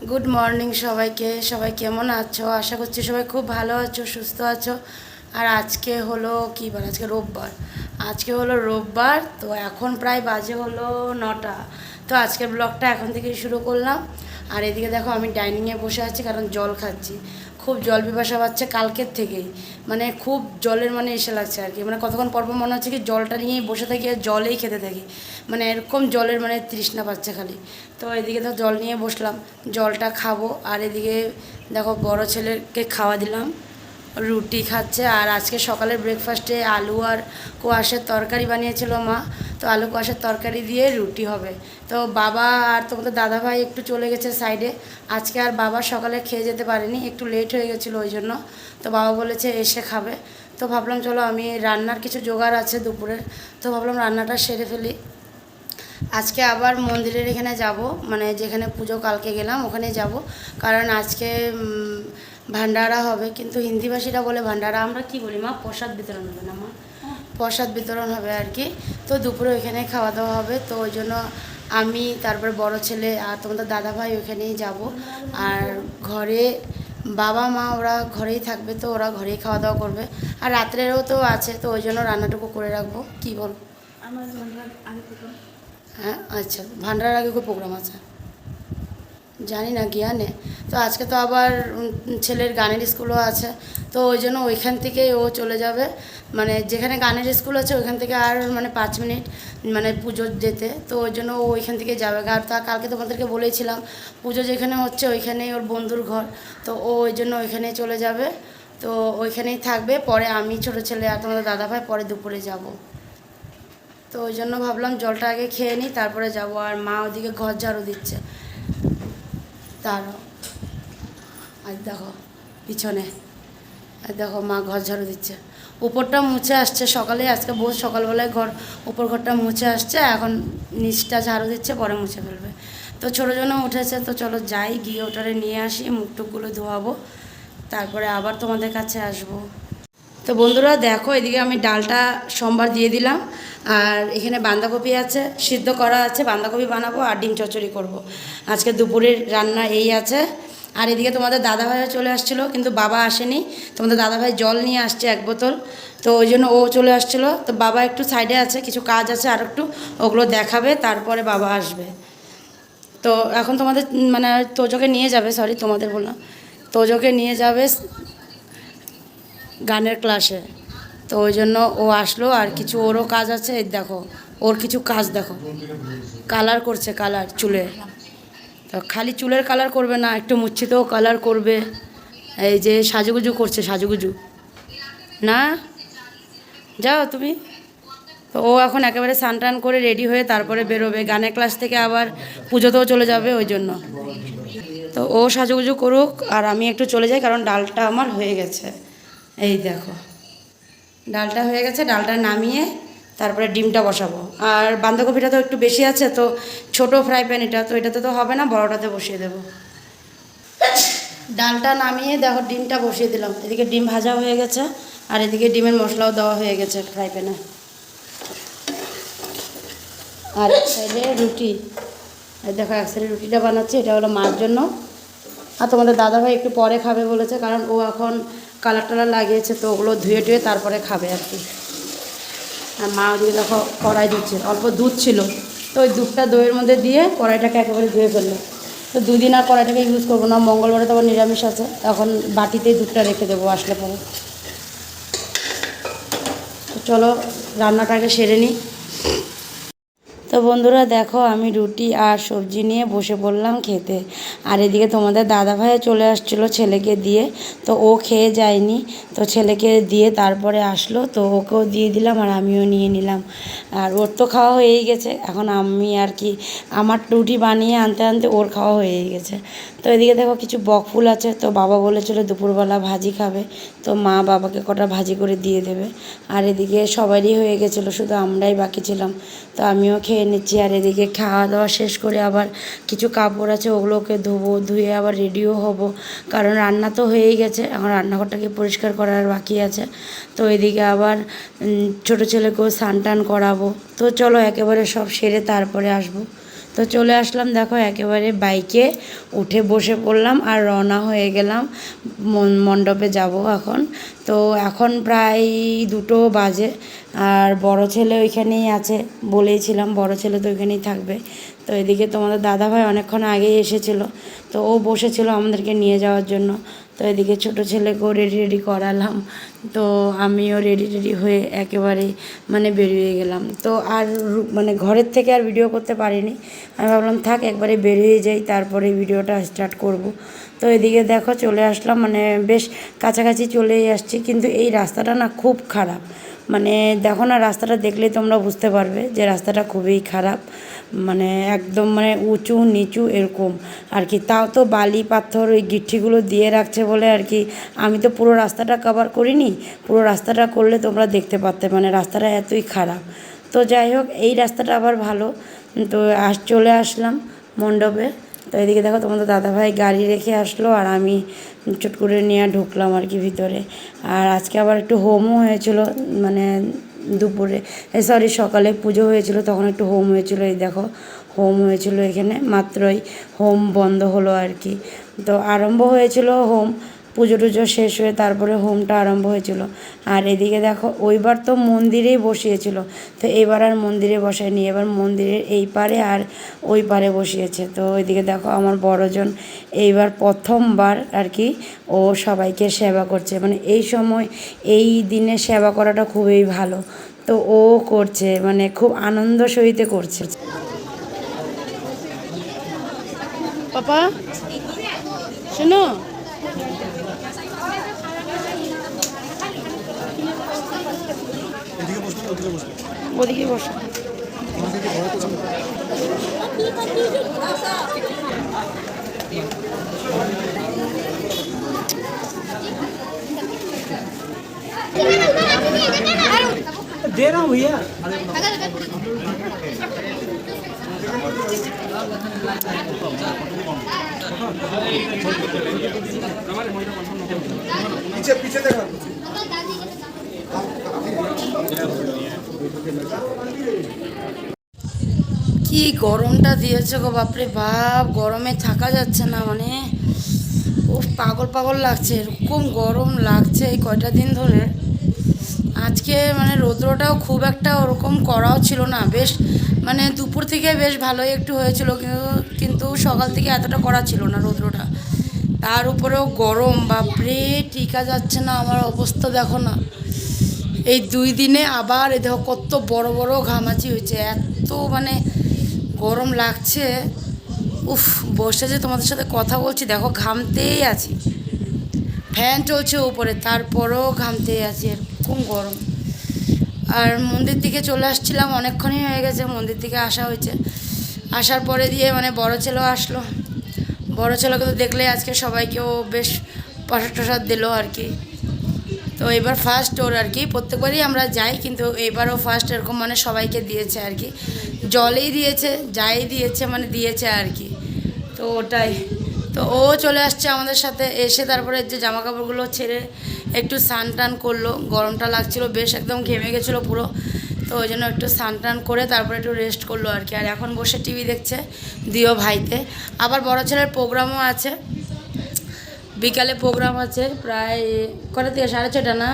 Good morning সবাইকে। সবাই কেমন আছো? আশা করছি সবাই খুব ভালো আছো, সুস্থ আছো। আর আজকে হলো কী বার? আজকে রোববার। আজকে হলো রোববার, তো এখন প্রায় বাজে হলো 9টা। তো আজকের ব্লগটা এখন থেকেই শুরু করলাম। আর এদিকে দেখো আমি ডাইনিংয়ে বসে আছি, কারণ জল খাচ্ছি। খুব জল পিপাসা পাচ্ছে কালকের থেকেই, মানে খুব জলের মানে এসে লাগছে আর কি। মানে কতক্ষণ পরপর মনে হচ্ছে কি জলটা নিয়েই বসে থাকি আর জলেই খেতে থাকি, মানে এরকম জলের মানে তৃষ্ণা পাচ্ছে খালি। তো এদিকে তো জল নিয়ে বসলাম, জলটা খাবো। আর এদিকে দেখো বড় ছেলেকে খাওয়া দিলাম, রুটি খাচ্ছে। আর আজকে সকালের ব্রেকফাস্টে আলু আর কোয়াশের তরকারি বানিয়েছিল মা, তো আলু কোয়াশের তরকারি দিয়ে রুটি হবে। তো বাবা আর তোমাদের দাদাভাই একটু চলে গেছে সাইডে। আজকে আর বাবা সকালে খেয়ে যেতে পারেনি, একটু লেট হয়ে গেছিলো ওই জন্য। তো বাবা বলেছে এসে খাবে। তো ভাবলাম চলো, আমি রান্নার কিছু জোগাড় আছে দুপুরের, তো ভাবলাম রান্নাটা সেরে ফেলি। আজকে আবার মন্দিরের এখানে যাব, মানে যেখানে পুজো কালকে গেলাম ওখানে যাব। কারণ আজকে ভান্ডারা হবে, কিন্তু হিন্দিভাষীরা বলে ভান্ডারা, আমরা কি বলি মা? প্রসাদ বিতরণ হবে না মা? প্রসাদ বিতরণ হবে আর কি। তো দুপুরে ওইখানে খাওয়া দাওয়া হবে, তো ওই জন্য আমি তারপরে বড় ছেলে আর তোমাদের দাদাভাই ওইখানেই যাব। আর ঘরে বাবা মা ওরা ঘরেই থাকবে, তো ওরা ঘরেই খাওয়া দাওয়া করবে। আর রাত্রেরও তো আছে, তো ওই জন্য রান্নাটুকু করে রাখবো। কী বল? আমার আগে থেকে হ্যাঁ আচ্ছা, ভান্ডার আগে কোনো প্রোগ্রাম আছে জানি না, জ্ঞানে। তো আজকে তো আবার ছেলের গানের স্কুলও আছে, তো ওই জন্য ওইখান থেকেই ও চলে যাবে। মানে যেখানে গানের স্কুল আছে ওইখান থেকে আর মানে 5 মিনিট মানে পুজো যেতে, তো ওই জন্য ও ওইখান থেকে যাবে। আর তা কালকে তোমাদেরকে বলেছিলাম পুজো যেখানে হচ্ছে ওইখানেই ওর বন্ধুর ঘর, তো ও ওই জন্য ওইখানেই চলে যাবে। তো ওইখানেই থাকবে, পরে আমি ছোটো ছেলে আর তোমাদের দাদাভাই পরে দুপুরে যাব। তো ওই জন্য ভাবলাম জলটা আগে খেয়ে নিই, তারপরে যাব। আর মা ওদিকে ঘর ঝাড়ু দিচ্ছে, তারও আর দেখো পিছনে, আর দেখো মা ঘর ঝাড়ু দিচ্ছে। উপরটা মুছে আসছে সকালে, আজকে বহুত সকালবেলায় ঘর উপর ঘরটা মুছে আসছে, এখন নিচটা ঝাড়ু দিচ্ছে, পরে মুছে ফেলবে। তো ছোটো জন্য উঠেছে, তো চলো যাই, গিয়ে ওটারে নিয়ে আসি, মুখ টুকগুলো ধোয়াবো, তারপরে আবার তোমাদের কাছে আসবো। তো বন্ধুরা দেখো, এদিকে আমি ডালটা সোমবার দিয়ে দিলাম। আর এখানে বাঁধাকপি আছে, সিদ্ধ করা আছে, বাঁধাকপি বানাবো আর ডিম চচ্চড়ি করব। আজকে দুপুরের রান্না এই আছে। আর এদিকে তোমাদের দাদাভাইও চলে আসছিলো, কিন্তু বাবা আসেনি। তোমাদের দাদাভাই জল নিয়ে আসছে 1 বোতল, তো ওই জন্য ও চলে আসছিলো। তো বাবা একটু সাইডে আছে, কিছু কাজ আছে আর একটু, ওগুলো দেখাবে, তারপরে বাবা আসবে। তো এখন তোমাদের মানে তোজোকে নিয়ে যাবে, সরি তোমাদের বললাম, তোজোকে নিয়ে যাবে গানের ক্লাসে। তো ওই জন্য ও আসলো, আর কিছু ওরও কাজ আছে। এই দেখো ওর কিছু কাজ দেখো, কালার করছে, কালার চুলে। তো খালি চুলের কালার করবে না, একটু মুচ্ছিতেও কালার করবে। এই যে সাজুগুজু করছে, সাজুগুজু না, যাও তুমি। তো ও এখন একেবারে স্নান টান করে রেডি হয়ে তারপরে বেরোবে গানের ক্লাস থেকে, আবার পুজোতেও চলে যাবে ওই জন্য। তো ও সাজুগুজু করুক আর আমি একটু চলে যাই, কারণ ডালটা আমার হয়ে গেছে। এই দেখো ডালটা হয়ে গেছে, ডালটা নামিয়ে তারপরে ডিমটা বসাবো। আর বাঁধাকপিটা তো একটু বেশি আছে, তো ছোট ফ্রাই প্যান এটা, তো এটাতে তো হবে না, বড়টাতে বসিয়ে দেবো। ডালটা নামিয়ে দেখো ডিমটা বসিয়ে দিলাম, এদিকে ডিম ভাজা হয়ে গেছে, আর এদিকে ডিমের মশলাও দেওয়া হয়ে গেছে ফ্রাই প্যানে। আর এক সাইডে রুটি, এই দেখো এক সাইডে রুটিটা বানাচ্ছি, এটা হলো মার জন্য। আর তোমাদের দাদাভাই একটু পরে খাবে বলেছে, কারণ ও এখন কালার টালার লাগিয়েছে, তো ওগুলো ধুয়ে টুয়ে তারপরে খাবে আর কি। আর মা ওদিকে দেখো কড়াই দিচ্ছে, অল্প দুধ ছিল, তো ওই দুধটা দইয়ের মধ্যে দিয়ে কড়াইটাকে একেবারে ধুয়ে ফেললো। তো দুদিন আর কড়াইটাকে ইউজ করবো না, মঙ্গলবারে তো আবার নিরামিষ আছে, এখন বাটিতেই দুধটা রেখে দেবো আসলে পরে। তো চলো রান্নাটাকে সেরে নিই। তো বন্ধুরা দেখো, আমি রুটি আর সবজি নিয়ে বসে পড়লাম খেতে। আর এদিকে তোমাদের দাদাভাইও চলে আসছিলো ছেলেকে দিয়ে, তো ও খেয়ে যায়নি, তো ছেলেকে দিয়ে তারপরে আসলো, তো ওকেও দিয়ে দিলাম আর আমিও নিয়ে নিলাম। আর ওর তো খাওয়া হয়েই গেছে, এখন আমি আর কি আমার রুটি বানিয়ে আনতে আনতে ওর খাওয়া হয়েই গেছে। তো এদিকে দেখো কিছু বকফুল আছে, তো বাবা বলেছিলো দুপুরবেলা ভাজি খাবে, তো মা বাবাকে কটা ভাজি করে দিয়ে দেবে। আর এদিকে সবারই হয়ে গেছিলো, শুধু আমরাই বাকি ছিলাম, তো আমিও খেয়ে নিচ্ছি। আর এদিকে খাওয়া দাওয়া শেষ করে আবার কিছু কাপড় আছে, ওগুলোকে ধোবো, ধুয়ে আবার রেডিও হব, কারণ রান্না তো হয়েই গেছে, এখন রান্নাঘরটাকে পরিষ্কার করার বাকি আছে। তো এদিকে আবার ছোটো ছেলেকেও স্নান টান করাবো। তো চলো একেবারে সব সেরে তারপরে আসবো। তো চলে আসলাম, দেখো একেবারে বাইকে উঠে বসে পড়লাম আর রওনা হয়ে গেলাম মণ্ডপে যাব এখন। তো এখন প্রায় 2টো বাজে, আর বড় ছেলে ওইখানেই আছে, বলেইছিলাম বড় ছেলে তো ওইখানেই থাকবে। তো এদিকে তোমাদের দাদাভাই অনেকক্ষণ আগেই এসেছিলো, তো ও বসেছিল আমাদেরকে নিয়ে যাওয়ার জন্য। তো এদিকে ছোটো ছেলেকেও রেডি করালাম, তো আমিও রেডি হয়ে একেবারেই মানে বেরিয়ে গেলাম। তো আর মানে ঘরের থেকে আর ভিডিও করতে পারিনি, আমি ভাবলাম থাক একবারে বেরিয়ে যাই, তারপরে ভিডিওটা স্টার্ট করব। তো এদিকে দেখো চলে আসলাম, মানে বেশ কাছাকাছি চলেই আসছি, কিন্তু এই রাস্তাটা না খুব খারাপ। মানে দেখো না, রাস্তাটা দেখলেই তোমরা বুঝতে পারবে যে রাস্তাটা খুবই খারাপ, মানে একদম মানে উঁচু নিচু এরকম আর কি। তাও তো বালি পাথর ওই গিট্টিগুলো দিয়ে রাখছে বলে আর কি। আমি তো পুরো রাস্তাটা কভার করিনি, পুরো রাস্তাটা করলে তোমরা দেখতে পারতে, মানে রাস্তাটা এতই খারাপ। তো যাই হোক, এই রাস্তাটা আবার ভালো। তো চলে আসলাম মণ্ডপে। তো এদিকে দেখো তোমাদের দাদাভাই গাড়ি রেখে আসলো, আর আমি চট করে নিয়ে ঢুকলাম আর কি ভিতরে। আর আজকে আবার একটু হোমও হয়েছিল, মানে দুপুরে সকালে পুজো হয়েছিল, তখন একটু হোম হয়েছিল। এই দেখো হোম হয়েছিল এখানে, মাত্রই হোম বন্ধ হলো আর কি। তো আরম্ভ হয়েছিল হোম, পুজো টুজো শেষ হয়ে তারপরে হোমটা আরম্ভ হয়েছিল। আর এদিকে দেখো ওইবার তো মন্দিরেই বসিয়েছিল, তো এবার আর মন্দিরে বসায়নি, এবার মন্দিরের এই পারে আর ওই পারে বসিয়েছে। তো ওইদিকে দেখো আমার বড়জন এইবার প্রথমবার আর কি ও সবাইকে সেবা করছে, মানে এই সময় এই দিনে সেবা করাটা খুবই ভালো। তো ও করছে, মানে খুব আনন্দ সহিতে করছে। পাপা শোনো, ওদিকে বসো। दे रहा हूँ भैया। पीछे पीछे देखा কি গরমটা দিয়েছে গো বাপরে বাপ, গরমে থাকা যাচ্ছে না, মানে ও পাগল পাগল লাগছে, এরকম গরম লাগছে এই কয়টা দিন ধরে। আজকে মানে রৌদ্রটাও খুব একটা ওরকম করাও ছিল না, বেশ মানে দুপুর থেকে বেশ ভালোই একটু হয়েছিল, কিন্তু সকাল থেকে এতটা করা ছিল না রৌদ্রটা। তার উপরেও গরম, বাপরে টিকা যাচ্ছে না, আমার অবস্থা দেখো না। এই 2 দিনে আবার এ দেখো কত বড় বড় ঘামাচি হয়েছে, এত মানে গরম লাগছে। উফ, বসে যে তোমাদের সাথে কথা বলছি দেখো ঘামতেই আছি, ফ্যান চলছে উপরে তারপরেও ঘামতেই আছি, এরকম গরম। আর মন্দির দিকে চলে আসছিলাম, অনেকক্ষণই হয়ে গেছে মন্দির থেকে আসা হয়েছে। আসার পরে দিয়ে মানে বড় ছেলেও আসলো, বড় ছেলেকে তো দেখলে আজকে সবাইকেও বেশ প্রসাদ টসাদ দিল আর কি। তো এবার ফার্স্ট ওর আর কি, প্রত্যেকবারই আমরা যাই কিন্তু এবারও ফার্স্ট এরকম মানে সবাইকে দিয়েছে আর কি, জলেই দিয়েছে যাই দিয়েছে মানে দিয়েছে আর কি। তো ওটাই, তো ও চলে আসছে আমাদের সাথে, এসে তারপরে যে জামা কাপড়গুলো ছেড়ে একটু স্নান টান করলো, গরমটা লাগছিলো বেশ, একদম ঘেমে গেছিলো পুরো। তো ওই জন্য একটু স্নান টান করে তারপরে একটু রেস্ট করলো আর কি। আর এখন বসে টিভি দেখছে দিও ভাইতে। আবার বড় ছেলের প্রোগ্রামও আছে, বিকালে প্রোগ্রাম আছে প্রায় কটা থেকে 6:30 না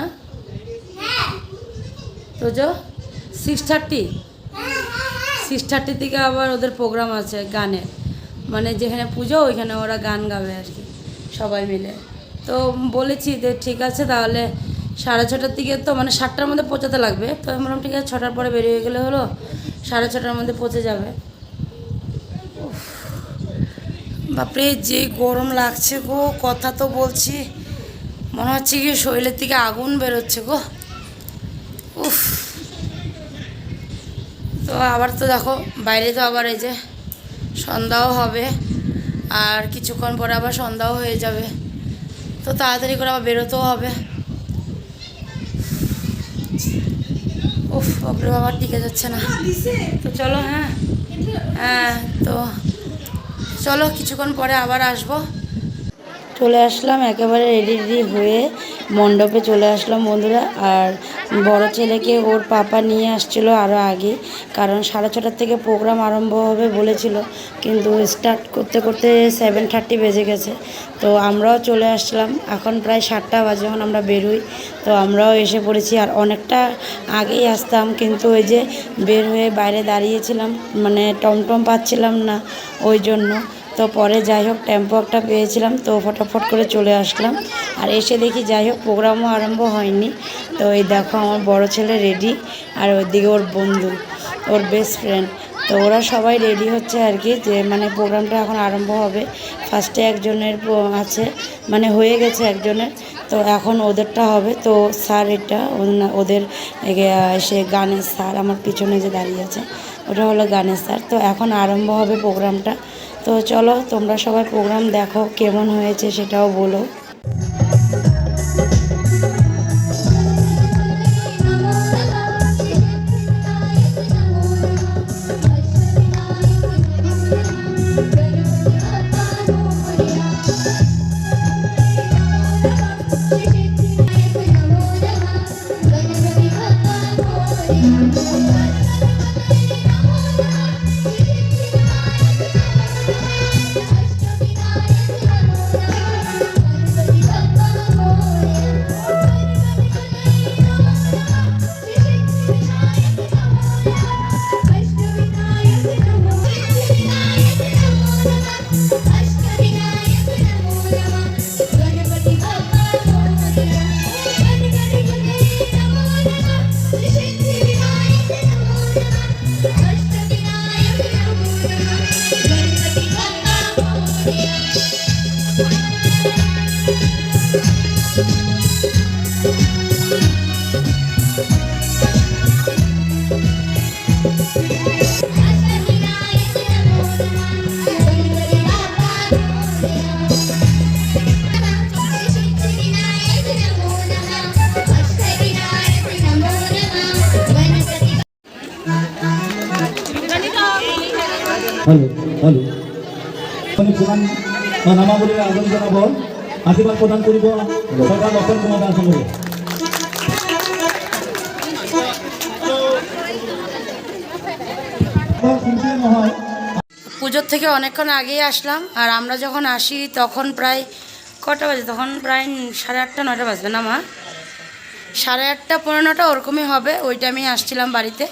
তো 6:30 থেকে আবার ওদের প্রোগ্রাম আছে গানের, মানে যেখানে পুজো ওইখানে ওরা গান গাবে আর কি সবাই মিলে। তো বলেছি যে ঠিক আছে তাহলে 6:30 থেকে, তো মানে 7টার মধ্যে পৌঁছাতে লাগবে। তো আমি বললাম ঠিক আছে 6টার পরে বেরিয়ে গেলে হলো, 6:30টার মধ্যে পৌঁছে যাবে। বাপরে যে গরম লাগছে গো, কথা তো বলছি মনে হচ্ছে কি শরীরের থেকে আগুন বেরোচ্ছে গো, উফ। তো আবার তো দেখো বাইরে তো আবার এই যে সন্ধ্যাও হবে, আর কিছুক্ষণ পরে আবার সন্ধ্যাও হয়ে যাবে, তো তাড়াতাড়ি করে আবার বেরোতেও হবে। উফ বাপরে বাবা, টিকে যাচ্ছে না। তো চলো, হ্যাঁ হ্যাঁ, তো চলো কিছুক্ষণ পরে আবার আসবো। চলে আসলাম একেবারে রেডি রেডি হয়ে মণ্ডপে চলে আসলাম বন্ধুরা। আর বড় ছেলেকে ওর পাপা নিয়ে আসছিল আরও আগে, কারণ 6:30 থেকে প্রোগ্রাম আরম্ভ হবে বলেছিল, কিন্তু স্টার্ট করতে করতে 7:30 বেজে গেছে। তো আমরাও চলে আসলাম, এখন প্রায় 7টা বাজে যখন আমরা বেরোই। তো আমরাও এসে পড়েছি, আর অনেকটা আগেই আসতাম, কিন্তু ওই যে বের হয়ে বাইরে দাঁড়িয়েছিলাম, মানে টমটম পাচ্ছিলাম না ওই জন্য। তো পরে যাই হোক টেম্পো একটা পেয়েছিলাম, তো ফটাফট করে চলে আসলাম। আর এসে দেখি যাই হোক প্রোগ্রামও আরম্ভ হয়নি। তো এই দেখো আমার বড় ছেলে রেডি, আর ওইদিকে ওর বন্ধু, ওর বেস্ট ফ্রেন্ড। তো ওরা সবাই রেডি হচ্ছে আর কি, যে মানে প্রোগ্রামটা এখন আরম্ভ হবে। ফার্স্টে একজনের আছে, মানে হয়ে গেছে একজনের, তো এখন ওদেরটা হবে। তো স্যার এটা ওদের সে গানের স্যার, আমার পিছনে যে দাঁড়িয়ে আছে ওটা হলো গানের স্যার। তো এখন আরম্ভ হবে প্রোগ্রামটা। তো চলো তোমরা সবাই প্রোগ্রাম দেখো, কেমন হয়েছে সেটাও বলো। হ্যালো হ্যালো আমি প্রধান নামাবলীর আয়োজন জানাব, আশীর্বাদ প্রদান করিব সরকার লক্ষণ কুমার দাস সঙ্গে। পুজোর থেকে অনেকক্ষণ আগেই আসলাম, আর আমরা যখন আসি তখন প্রায় কটা বাজে, তখন প্রায় 8:30 9টা বাজবে না মা, 8:30 পৌনে 9টা ওরকমই হবে। ওই টাইমেই আসছিলাম বাড়িতে।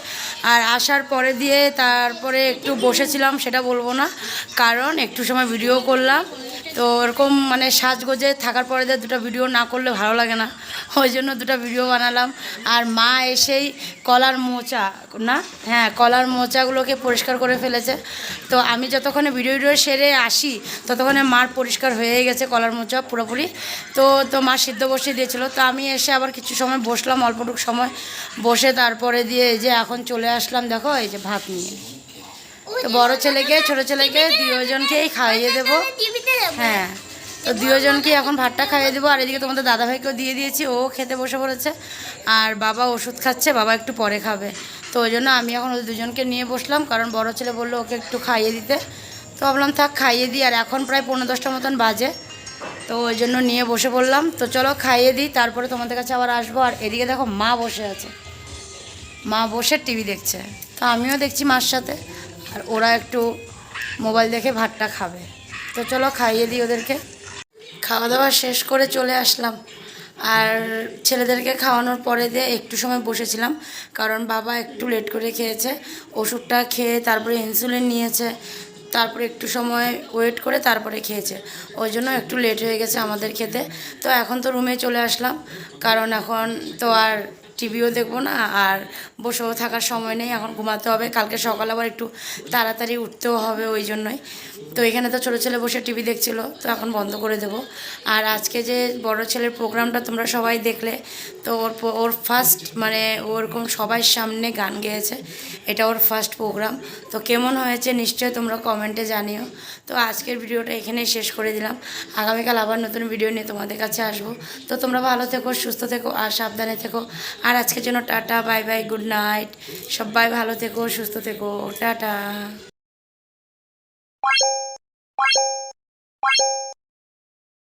আর আসার পরে দিয়ে তারপরে একটু বসেছিলাম, সেটা বলবো না, কারণ একটু সময় ভিডিও করলাম। তো ওরকম মানে সাজগোজে থাকার পরে দিয়ে 2টা ভিডিও না করলে ভালো লাগে না, ওই জন্য 2টা ভিডিও বানালাম। আর মা এসেই কলার মোচা না, হ্যাঁ কলার মোচাগুলোকে পরিষ্কার করে ফেলেছে। তো আমি যতক্ষণে ভিডিও সেরে আসি ততক্ষণে মার পরিষ্কার হয়ে গেছে কলার মোচা পুরোপুরি। তো মা সিদ্ধ বসিয়ে দিয়েছিল। তো আমি এসে আবার কিছু সময় বসলাম, অল্পটুকু সময় বসে তারপরে দিয়ে এই যে এখন চলে আসলাম, দেখো এই যে ভাত নিয়ে। তো বড় ছেলেকে ছোটো ছেলেকে দুজনকেই খাইয়ে দেবো, হ্যাঁ তো দুজনকে এখন ভাতটা খাইয়ে দেবো। আর এদিকে তোমাদের দাদাভাইকেও দিয়ে দিয়েছি, ও খেতে বসে পড়েছে। আর বাবা ওষুধ খাচ্ছে, বাবা একটু পরে খাবে। তো ওই জন্য আমি এখন ওদের দুজনকে নিয়ে বসলাম, কারণ বড় ছেলে বললো ওকে একটু খাইয়ে দিতে। তো ভাবলাম থাক খাইয়ে দিই। আর এখন প্রায় 9:45 মতন বাজে, তো ওই জন্য নিয়ে বসে পড়লাম। তো চলো খাইয়ে দিই, তারপরে তোমাদের কাছে আবার আসবো। আর এদিকে দেখো মা বসে আছে, মা বসে টিভি দেখছে, তো আমিও দেখছি মার সাথে। আর ওরা একটু মোবাইল দেখে ভাতটা খাবে। তো চলো খাইয়ে দিই ওদেরকে। খাওয়া দাওয়া শেষ করে চলে আসলাম। আর ছেলেদেরকে খাওয়ানোর পরে দিয়ে একটু সময় বসেছিলাম, কারণ বাবা একটু লেট করে খেয়েছে, ওষুধটা খেয়ে তারপরে ইনসুলিন নিয়েছে, তারপরে একটু সময় ওয়েট করে তারপরে খেয়েছে, ওই জন্য একটু লেট হয়ে গেছে আমাদের খেতে। তো এখন তো রুমে চলে আসলাম, কারণ এখন তো আর টিভিও দেখবো না, আর বসেও থাকার সময় নেই, এখন ঘুমাতে হবে। কালকে সকালে আবার একটু তাড়াতাড়ি উঠতেও হবে, ওই জন্যই। তো এখানে তো ছোটো ছেলে বসে টিভি দেখছিল, তো এখন বন্ধ করে দেবো। আর আজকে যে বড় ছেলের প্রোগ্রামটা তোমরা সবাই দেখলে, তো ওর ফার্স্ট মানে ওরকম সবার সামনে গান গেয়েছে, এটা ওর ফার্স্ট প্রোগ্রাম। তো কেমন হয়েছে নিশ্চয়ই তোমরা কমেন্টে জানিও। তো আজকের ভিডিওটা এখানেই শেষ করে দিলাম, আগামীকাল আবার নতুন ভিডিও নিয়ে তোমাদের কাছে আসবো। তো তোমরা ভালো থেকো, সুস্থ থেকো আর সাবধানে থেকো। আর আজকের জন্য tata, bye bye, good night. সবাই ভালো থেকো, সুস্থ থেকো, টাটা।